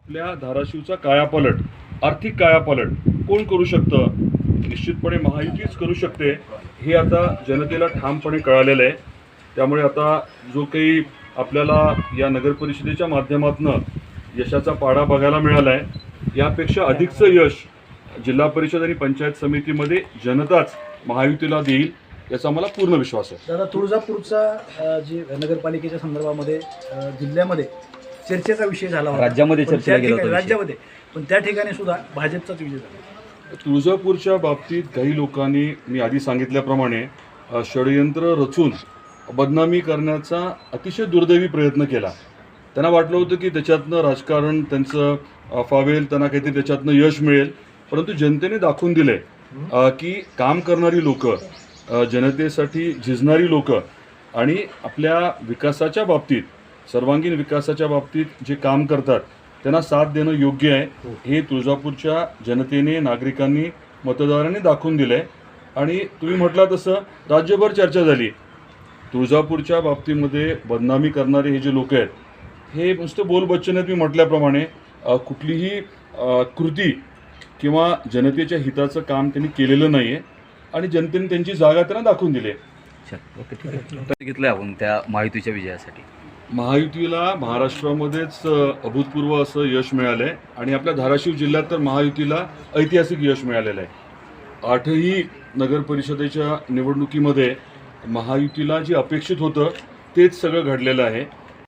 आपल्या धाराशिवचा कायापालट, आर्थिक कायापालट कोण करू शकतं? निश्चितपणे महायुतीच करू शकते, हे आता जनतेला ठामपणे कळालेलं आहे. त्यामुळे आता जो काही आपल्याला या नगरपरिषदेच्या माध्यमातून यशाचा पाडा बघायला मिळाला आहे, यापेक्षा अधिकचं यश जिल्हा परिषद आणि पंचायत समितीमध्ये जनताच महायुतीला देईल, याचा मला पूर्ण विश्वास आहे. दादा, तुळजापूरचा जे नगरपालिकेच्या संदर्भामध्ये जिल्ह्यामध्ये चर्चेचा विषय झाला होता, राज्यामध्ये चर्चेला गेला होता राज्यामध्ये, पण त्या ठिकाणी सुद्धा भाजपचाच विजय झाला. तुळजापूरच्या बाबतीत काही लोकांनी मी आधी सांगितल्याप्रमाणे षडयंत्र रचून बदनामी करण्याचा अतिशय दुर्दैवी प्रयत्न केला. त्यांना वाटलं होतं की त्याच्यातनं राजकारण त्यांचं फावेल, त्यांना काहीतरी त्याच्यातनं यश मिळेल, परंतु जनतेने दाखवून दिले की काम करणारी लोक, जनतेसाठी झिजणारी लोक आणि आपल्या विकासाच्या बाबतीत, सर्वांगीण विकासाच्या बाबतीत जे काम करतात त्यांना साथ देणं योग्य आहे, हे तुळजापूरच्या जनतेने, नागरिकांनी, मतदारांनी दाखवून दिलं आहे. आणि तुम्ही म्हटला तसं राज्यभर चर्चा झाली. तुळजापूरच्या बाबतीमध्ये बदनामी करणारे हे जे लोक आहेत, हे नुसते बोलबच्चन आहेत. मी म्हटल्याप्रमाणे कुठलीही कृती किंवा जनतेच्या हिताचं काम त्यांनी केलेलं नाही आहे आणि जनतेने त्यांची जागा त्यांना दाखवून दिली आहे. ओके, ठीक आहे. घेतलं आपण त्या महायुतीच्या विजयासाठी. महायुतीला महाराष्ट्रामध्येच अभूतपूर्व असं यश मिळालं आहे आणि आपल्या धाराशिव जिल्ह्यात तर महायुतीला ऐतिहासिक यश मिळालेलं आहे. 8ही नगरपरिषदेच्या निवडणुकीमध्ये महायुतीला जे अपेक्षित होतं तेच सगळं घडलेलं आहे.